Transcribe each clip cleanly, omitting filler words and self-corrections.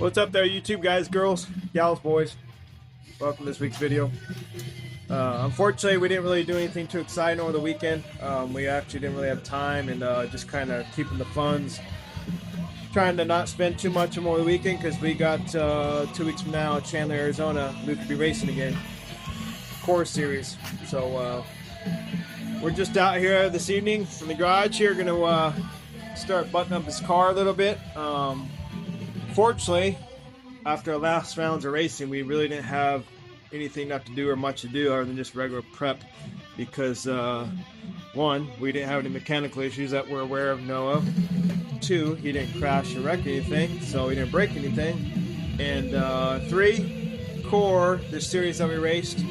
What's up there, YouTube guys, girls, gals, boys? Welcome to this week's video. Unfortunately, we didn't really do anything too exciting over the weekend. We actually didn't really have time, and just kind of keeping the funds, trying to not spend too much over the weekend because we got 2 weeks from now, Chandler, Arizona. Luke will be racing again, CORR Series. So we're just out here this evening from the garage here, going to start buttoning up his car a little bit. Fortunately, after our last rounds of racing, we really didn't have anything not to do or much to do other than just regular prep because, one, we didn't have any mechanical issues that we're aware of, Noah. Two, he didn't crash or wreck anything, so he didn't break anything. And three, CORR, the series that we raced,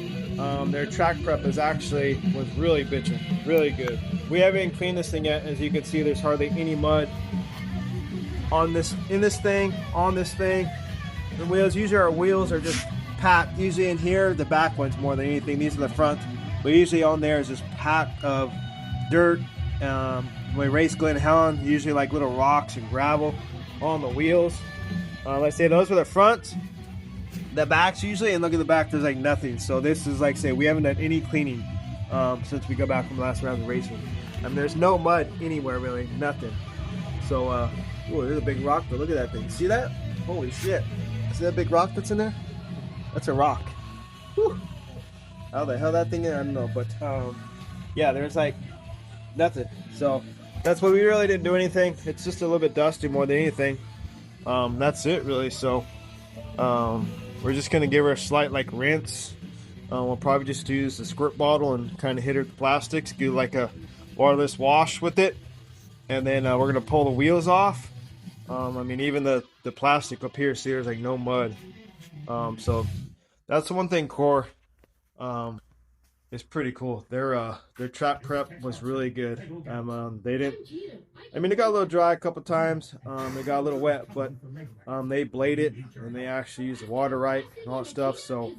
their track prep was really bitching, really good. We haven't even cleaned this thing yet. As you can see, there's hardly any mud on this, on this thing. The wheels, usually our wheels are just packed. Usually in here, the back ones more than anything. These are the front. But usually on there is this pack of dirt. When we race Glen Helen, usually like little rocks and gravel on the wheels. Let's say those are the fronts. The backs usually, and look at the back, there's like nothing. So this is like, say, we haven't done any cleaning since we got back from the last round of racing. I mean, there's no mud anywhere really, nothing. So, ooh, there's a big rock, but look at that thing. See that? Holy shit. See that big rock that's in there? That's a rock. Whew. How the hell that thing is, I don't know. But, yeah, there's like nothing. So, that's why we really didn't do anything. It's just a little bit dusty more than anything. That's it, really. So, we're just going to give her a slight, like, rinse. We'll probably just use the squirt bottle and kind of hit her with the plastics. Do like a waterless wash with it. And then we're going to pull the wheels off. I mean, even the plastic up here, see, there's like no mud. So that's the one thing CORR is pretty cool. Their track prep was really good. They didn't, I mean, it got a little dry a couple times. It got a little wet, but they bladed and they actually used the water right and all that stuff. So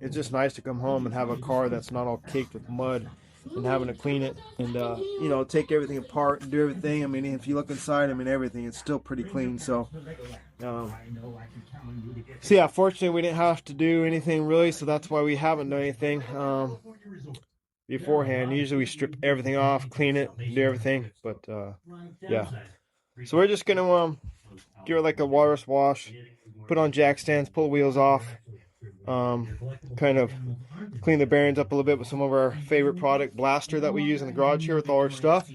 it's just nice to come home and have a car that's not all caked with mud and having to clean it and you know, take everything apart and do everything. I mean, if you look inside, I mean, everything, it's still pretty clean. So yeah, fortunately we didn't have to do anything really, so that's why we haven't done anything beforehand. Usually we strip everything off, clean it, do everything, but yeah, so we're just gonna give it like a waterless wash, put on jack stands, pull the wheels off, kind of clean the bearings up a little bit with some of our favorite product, Blaster, that we use in the garage here with all our stuff.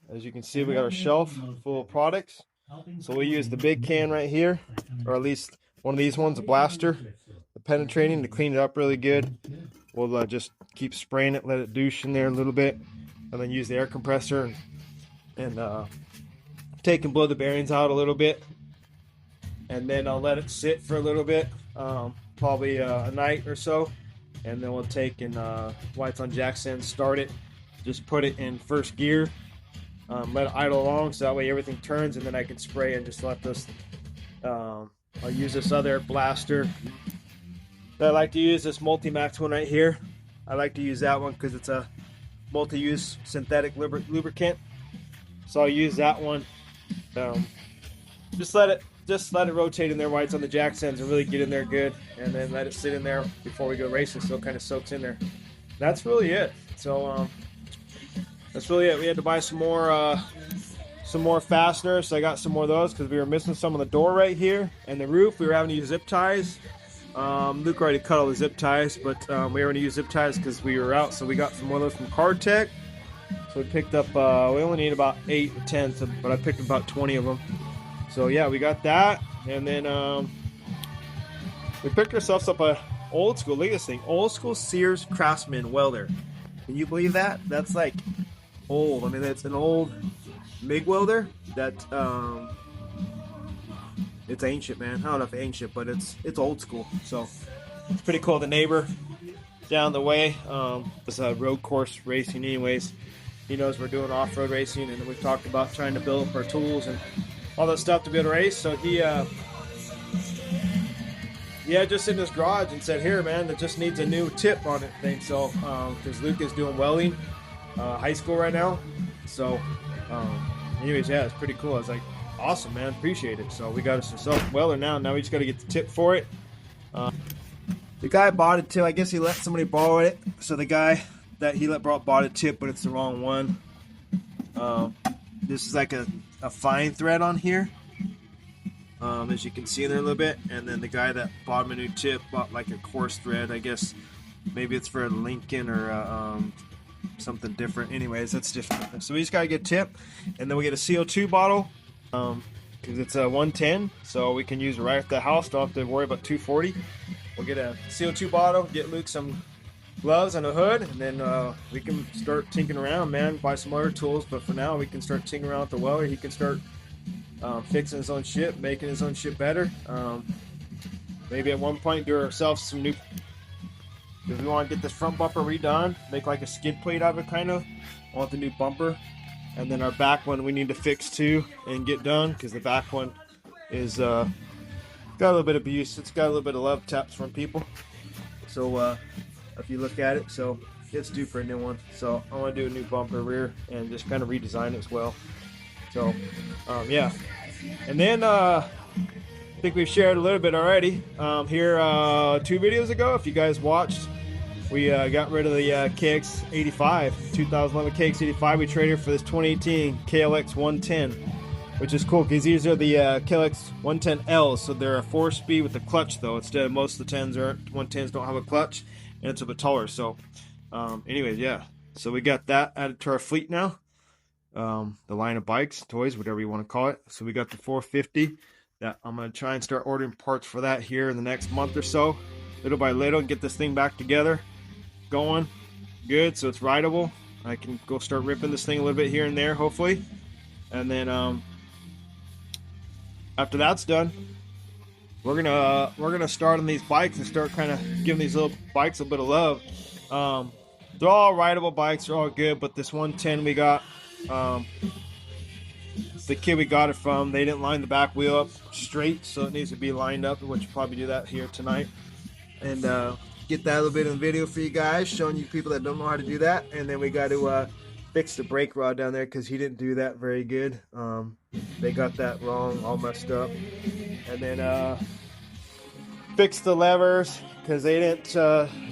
As you can see, we got our shelf full of products. So we use the big can right here, or at least one of these ones, a Blaster, the penetrating, to clean it up really good. We'll just keep spraying it, let it douche in there a little bit, and then use the air compressor and take and blow the bearings out a little bit. And then I'll let it sit for a little bit, probably a night or so, and then we'll take and while it's on jack stand, start it, just put it in first gear, let it idle along so that way everything turns, and then I can spray and just let this, I'll use this other Blaster that I like to use, this Multi-Max one right here. I like to use that one because it's a multi-use synthetic lubricant, so I'll use that one. Just let it rotate in there while it's on the jack stands and really get in there good, and then let it sit in there before we go racing so it kind of soaks in there. That's really it. So that's really it. We had to buy some more fasteners, so I got some more of those because we were missing some on the door right here and the roof. We were having to use zip ties. Luke already cut all the zip ties, but we were going to use zip ties because we were out, so we got some more of those from CORR Tech. So we picked up, we only need about 8 or 10, but I picked up about 20 of them. So yeah, we got that, and then we picked ourselves up a old school, look at this thing, old school Sears Craftsman welder. Can you believe that? That's like old. I mean, it's an old MIG welder that it's ancient, man. I don't know if ancient, but it's old school. So it's pretty cool. The neighbor down the way was a road course racing anyways. He knows we're doing off-road racing, and we've talked about trying to build up our tools and all that stuff to be able to race. So he just in his garage and said, here man, it just needs a new tip on it thing. So because Luke is doing welding high school right now, so anyways, yeah, it's pretty cool. I was like, awesome, man. Appreciate it. So we got us a self-welder now. Now we just got to get the tip for it. The guy bought it too. I guess he let somebody borrow it. So the guy that he bought a tip, but it's the wrong one. This is like a fine thread on here, as you can see there a little bit. And then the guy that bought him a new tip bought like a coarse thread. I guess maybe it's for a Lincoln or something different. Anyways, that's different. So we just gotta get a tip, and then we get a CO2 bottle, because it's a 110, so we can use it right at the house. Don't have to worry about 240. We'll get a CO2 bottle, get Luke some gloves and a hood, and then we can start tinkering around, man. Buy some other tools, but for now we can start tinkering around with the welder. He can start fixing his own shit, making his own shit better. Maybe at one point do ourselves some new, because we want to get this front bumper redone, make like a skid plate out of it, kind of. I want the new bumper, and then our back one we need to fix too and get done, because the back one is got a little bit of abuse. It's got a little bit of love taps from people. So if you look at it, so it's due for a new one. So I want to do a new bumper rear and just kind of redesign it as well. So yeah, and then I think we've shared a little bit already here 2 videos ago. If you guys watched, we got rid of the KX 85, 2011 KX 85. We traded for this 2018 KLX 110, which is cool because these are the KLX 110Ls, so they're a 4-speed with a clutch though. Instead of most of the 110s don't have a clutch, and it's a bit taller. So anyways, yeah, so we got that added to our fleet now. The line of bikes, toys, whatever you want to call it. So we got the 450 that I'm going to try and start ordering parts for that here in the next month or so, little by little, and get this thing back together, going good, so it's rideable. I can go start ripping this thing a little bit here and there, hopefully. And then after that's done, we're gonna start on these bikes and start kind of giving these little bikes a bit of love. They're all rideable bikes, they're all good, but this 110 we got, the kid we got it from, they didn't line the back wheel up straight, so it needs to be lined up, which we'll probably do that here tonight, and get that a little bit in the video for you guys, showing you people that don't know how to do that. And then we got to fix the brake rod down there because he didn't do that very good. They got that wrong, all messed up. And then fix the levers because they didn't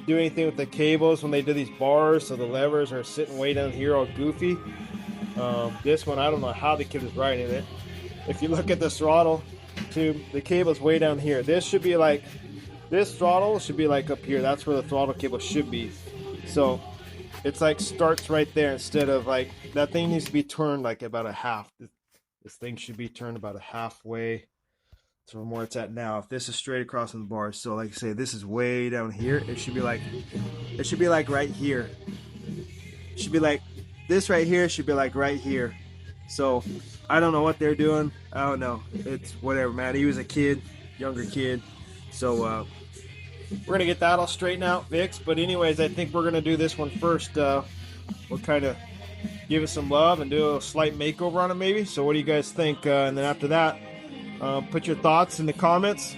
do anything with the cables when they did these bars, so the levers are sitting way down here all goofy. This one, I don't know how the kid was riding it. If you look at the throttle tube, the cable's way down here. This should be like, this throttle should be like up here. That's where the throttle cable should be. So it's like starts right there instead of like, that thing needs to be turned like about a half. This thing should be turned about a halfway from where it's at now. If this is straight across from the bars, so like I say, this is way down here. It should be like right here. It should be like this right here. Should be like right here. So I don't know what they're doing. I don't know. It's whatever, man. He was a kid, younger kid. So we're gonna get that all straightened out, fixed. But anyways, I think we're gonna do this one first. We'll kind of give it some love and do a slight makeover on it maybe. So what do you guys think? And then after that, put your thoughts in the comments.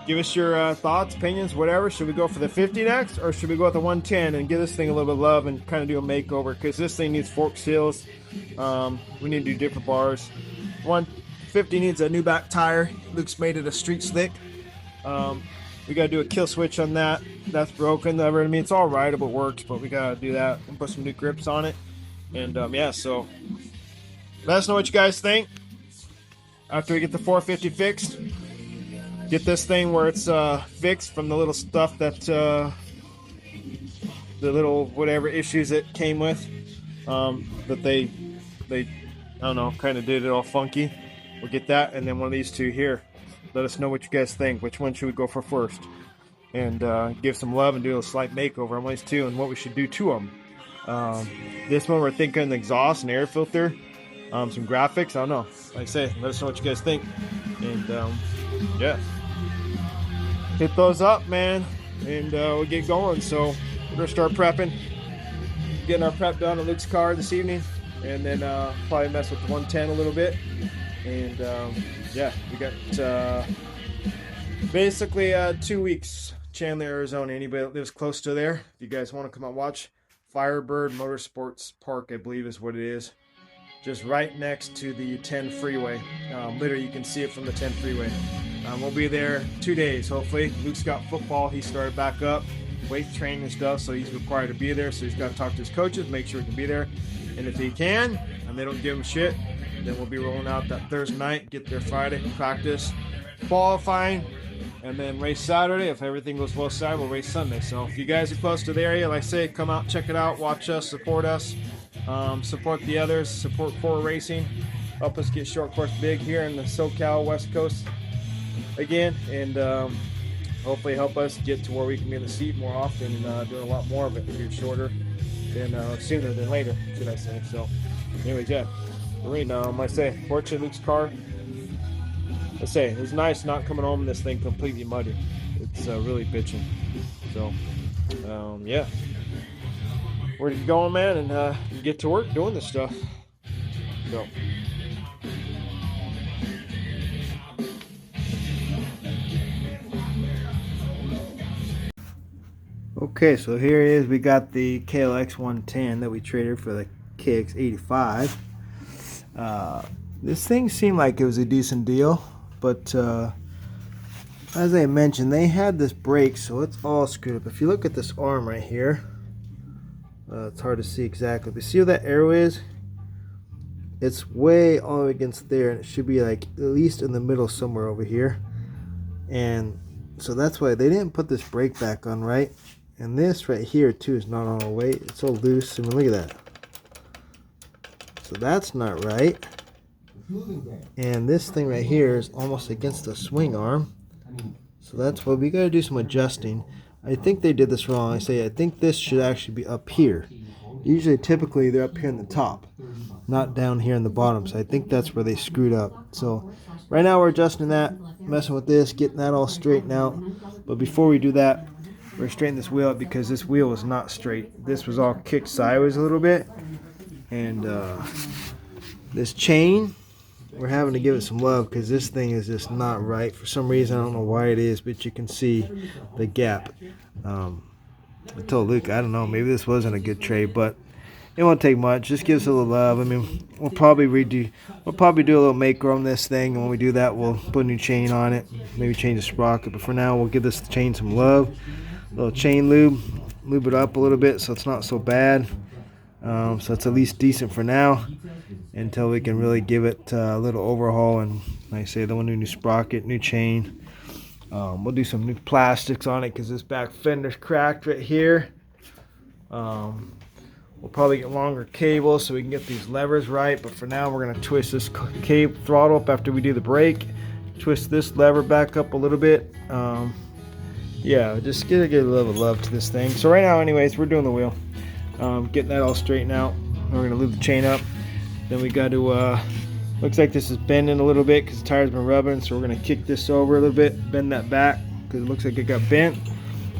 Give us your thoughts, opinions, whatever. Should we go for the 50 next, or should we go with the 110 and give this thing a little bit of love and kind of do a makeover? Because this thing needs fork seals. We need to do different bars. 150 needs a new back tire. Luke's made it a street slick. We gotta do a kill switch on that. That's broken. I mean, it's all rideable, works, but we gotta do that and put some new grips on it. And yeah, so let us know what you guys think after we get the 450 fixed. Get this thing where it's fixed from the little stuff that the little whatever issues it came with, that they I don't know, kind of did it all funky. We'll get that, and then one of these two here. Let us know what you guys think. Which one should we go for first? And give some love and do a slight makeover on these two and what we should do to them. This one we're thinking exhaust and air filter, some graphics. I don't know. Like I say, let us know what you guys think. And yeah, hit those up, man, and we'll get going. So we're gonna start prepping, getting our prep done on Luke's car this evening, and then probably mess with the 110 a little bit. And yeah, we got basically 2 weeks. Chandler, Arizona. Anybody that lives close to there, if you guys want to come out and watch, Firebird Motorsports Park, I believe is what it is. just right next to the 10 freeway. Literally, you can see it from the 10 freeway. We'll be there 2 days, hopefully. Luke's got football. He started back up, weight training and stuff, so he's required to be there. So he's got to talk to his coaches, make sure he can be there. And if he can, and they don't give him shit, then we'll be rolling out that Thursday night, get there Friday, practice, qualifying, and then race Saturday. If everything goes well Saturday, we'll race Sunday. So if you guys are close to the area, like I say, come out, check it out, watch us, support the others, support CORR Racing, help us get short course big here in the SoCal West Coast again, and hopefully help us get to where we can be in the seat more often and doing a lot more of it here shorter than sooner than later, should I say. So anyways, yeah, right now, I say, fortunately Luke's car, I say, it's nice not coming home in this thing completely muddy. It's really bitching. So yeah, we're going, man, and get to work doing this stuff. So okay, so here it is. We got the KLX 110 that we traded for the KX 85. This thing seemed like it was a decent deal, but as I mentioned, they had this brake, so it's all screwed up. If you look at this arm right here, it's hard to see exactly, but see where that arrow is? It's way all the way against there, and it should be like at least in the middle somewhere over here. And so that's why they didn't put this brake back on right. And this right here too is not all the way. It's so loose. I mean, look at that. So that's not right. And this thing right here is almost against the swing arm. So that's why we got to do some adjusting. I think they did this wrong. I think this should actually be up here. Usually, typically, they're up here in the top, not down here in the bottom. So I think that's where they screwed up. So right now we're adjusting that, messing with this, getting that all straightened out. But before we do that, we're straightening this wheel up because this wheel was not straight. This was all kicked sideways a little bit. And this chain, we're having to give it some love because this thing is just not right. For some reason, I don't know why it is, but you can see the gap. I told Luke, I don't know, maybe this wasn't a good trade, but it won't take much. Just give us a little love. I mean, we'll probably do a little makeover on this thing, and when we do that, we'll put a new chain on it, maybe change the sprocket. But for now, we'll give this chain some love. A little chain lube it up a little bit so it's not so bad. So it's at least decent for now until we can really give it a little overhaul. And like I say, the one new sprocket, new chain. We'll do some new plastics on it because this back fender's cracked right here. We'll probably get longer cables so we can get these levers right. But for now, we're going to twist this cable throttle up after we do the brake. Twist this lever back up a little bit. Yeah, just get a little love to this thing. So right now, anyways, we're doing the wheel. Getting that all straightened out. We're going to lube the chain up. Then we got to, looks like this is bending a little bit because the tire's been rubbing. So we're going to kick this over a little bit, bend that back because it looks like it got bent.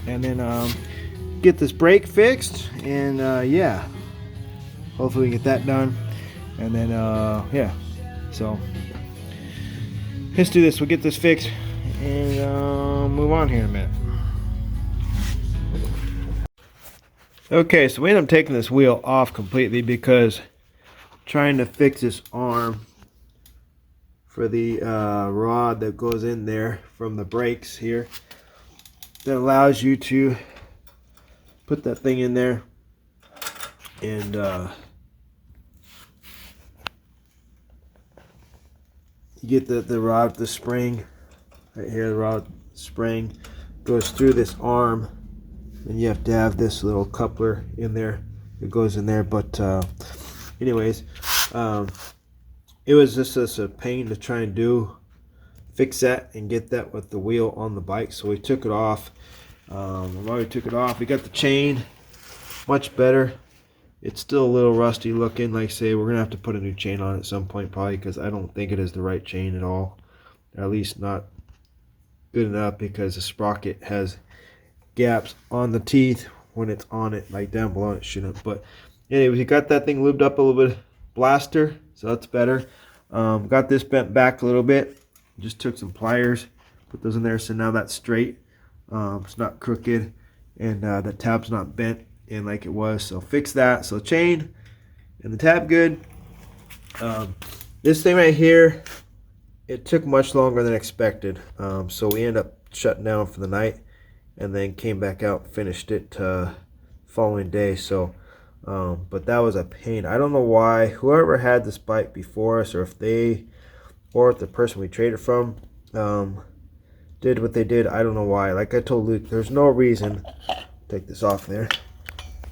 And then get this brake fixed. And yeah, hopefully we can get that done. And then, yeah, so let's do this. We'll get this fixed and move on here in a minute. Okay, so we ended up taking this wheel off completely because trying to fix this arm for the rod that goes in there from the brakes here that allows you to put that thing in there and you get the rod, the spring right here. The rod spring goes through this arm. And you have to have this little coupler in there. It goes in there. But anyways, it was just a pain to try and fix that and get that with the wheel on the bike. So we took it off. While we took it off, we got the chain much better. It's still a little rusty looking. Like I say, we're going to have to put a new chain on at some point probably because I don't think it is the right chain at all. Or at least not good enough because the sprocket has gaps on the teeth when it's on it, like down below it shouldn't. But anyways, we got that thing lubed up a little bit, blaster, so that's better. Got this bent back a little bit, just took some pliers, put those in there, so now that's straight. It's not crooked, and the tab's not bent in like it was, so fix that. So chain and the tab good, This thing right here, it took much longer than expected. So we ended up shutting down for the night and then came back out and finished it following day. So, but that was a pain. I don't know why whoever had this bike before us, or if the person we traded from did what they did. I don't know why. Like I told Luke, there's no reason. Take this off there.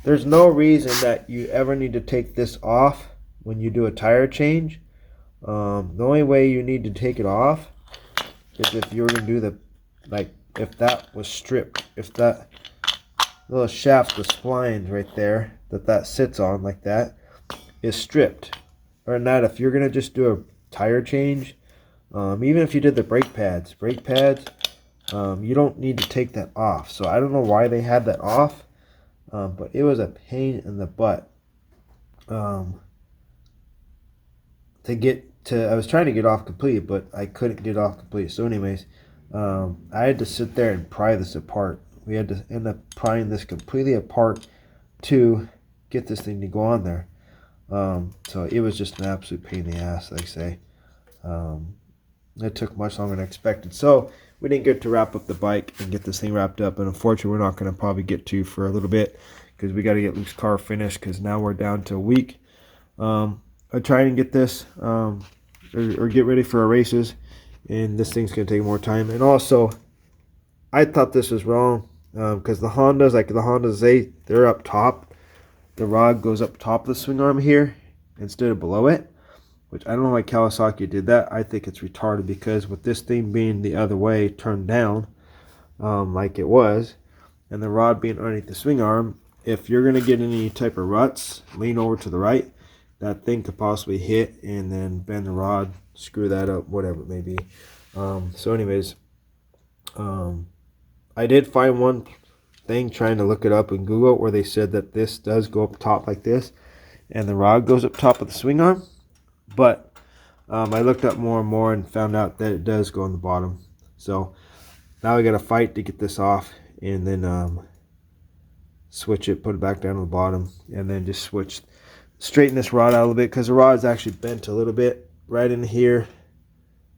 There's no reason that you ever need to take this off when you do a tire change. The only way you need to take it off is if you were going to do the, like, if that was stripped. If that little shaft, the splines right there, that sits on like that, is stripped. Or not, if you're going to just do a tire change, even if you did the brake pads, you don't need to take that off. So I don't know why they had that off. But it was a pain in the butt to get to. I was trying to get off completely, but I couldn't get off completely. So anyways, I had to sit there and pry this apart. We had to end up prying this completely apart to get this thing to go on there. So it was just an absolute pain in the ass, like I say. It took much longer than expected. So we didn't get to wrap up the bike and get this thing wrapped up. And unfortunately, we're not going to probably get to for a little bit because we got to get Luke's car finished because now we're down to a week. I try and get this or get ready for our races. And this thing's going to take more time. And also, I thought this was wrong because the Hondas, they're up top. The rod goes up top of the swing arm here instead of below it. Which I don't know why Kawasaki did that. I think it's retarded because with this thing being the other way, turned down, like it was, and the rod being underneath the swing arm, if you're going to get any type of ruts, lean over to the right, that thing could possibly hit and then bend the rod, screw that up, whatever it may be. So anyways, I did find one thing trying to look it up in Google where they said that this does go up top like this, and the rod goes up top of the swing arm. But I looked up more and more and found out that it does go on the bottom. So now we got to fight to get this off and then switch it, put it back down on the bottom, and then just straighten this rod out a little bit because the rod is actually bent a little bit. Right in here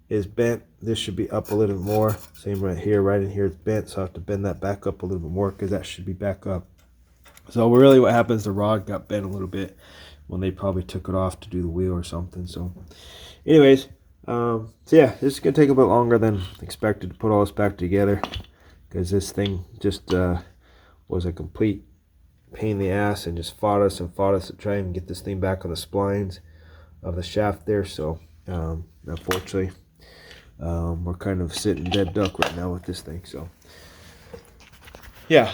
is bent. This should be up a little bit more. Same right here. Right in here is bent, so I have to bend that back up a little bit more because that should be back up. So really what happens, the rod got bent a little bit when they probably took it off to do the wheel or something. So anyways, so yeah, this is gonna take a bit longer than expected to put all this back together because this thing just was a complete pain in the ass and just fought us to try and get this thing back on the splines of the shaft there. So unfortunately, we're kind of sitting dead duck right now with this thing. So yeah,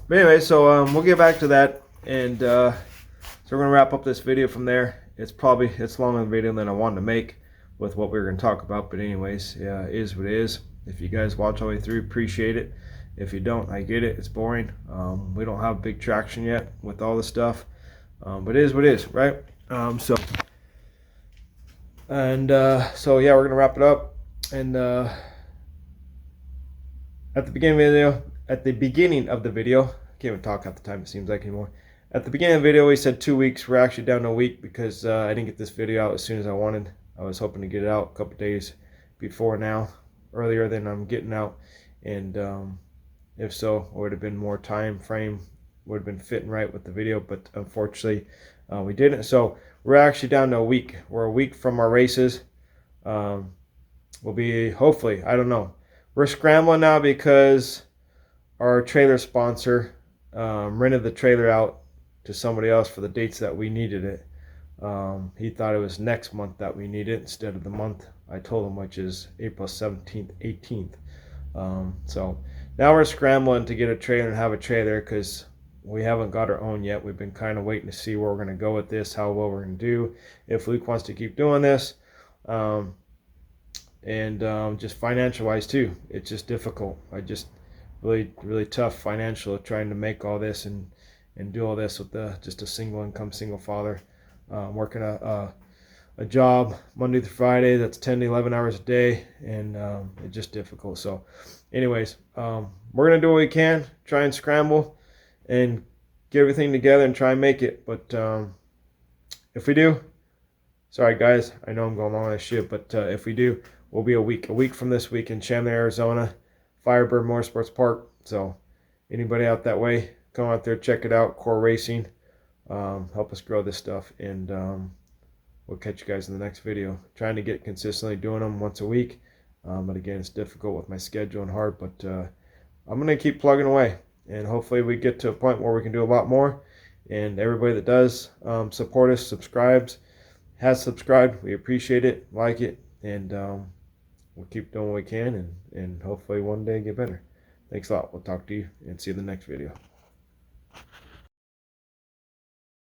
but anyway, so we'll get back to that, and so we're going to wrap up this video from there. It's longer video than I wanted to make with what we were going to talk about. But anyways, yeah, it is what it is. If you guys watch all the way through, appreciate it. If you don't, I get it. It's boring. We don't have big traction yet with all this stuff. But it is what it is, right? So yeah, we're going to wrap it up. And at the beginning of the video, I can't even talk half the time it seems like anymore. At the beginning of the video, we said 2 weeks. We're actually down to a week because I didn't get this video out as soon as I wanted. I was hoping to get it out a couple days before now, earlier than I'm getting out. And if so, it would have been more time frame, would have been fitting right with the video. But unfortunately, we didn't. So we're actually down to a week. We're a week from our races. We'll be, hopefully, I don't know. We're scrambling now because our trailer sponsor rented the trailer out to somebody else for the dates that we needed it. He thought it was next month that we need it instead of the month I told him, which is April 17th, 18th. So now we're scrambling to get a trailer and have a trailer because we haven't got our own yet. We've been kind of waiting to see where we're going to go with this, how well we're going to do, if Luke wants to keep doing this. Just financial wise too, it's just difficult. Really tough financial trying to make all this and do all this with just a single income, single father, working a job Monday through Friday that's 10 to 11 hours a day, and it's just difficult. So anyways, we're gonna do what we can, try and scramble and get everything together and try and make it. But if we do, Sorry guys, I know I'm going long as shit, but if we do, we'll be a week from this week in Chandler, Arizona, Firebird Motorsports Park. So anybody out that way, come out there, check it out. CORR Racing, help us grow this stuff, and we'll catch you guys in the next video. Trying to get consistently doing them once a week, but again, it's difficult with my schedule and hard. But I'm gonna keep plugging away, and hopefully we get to a point where we can do a lot more. And everybody that does support us, has subscribed, we appreciate it, like it, and we'll keep doing what we can, and hopefully one day get better. Thanks a lot. We'll talk to you and see you in the next video.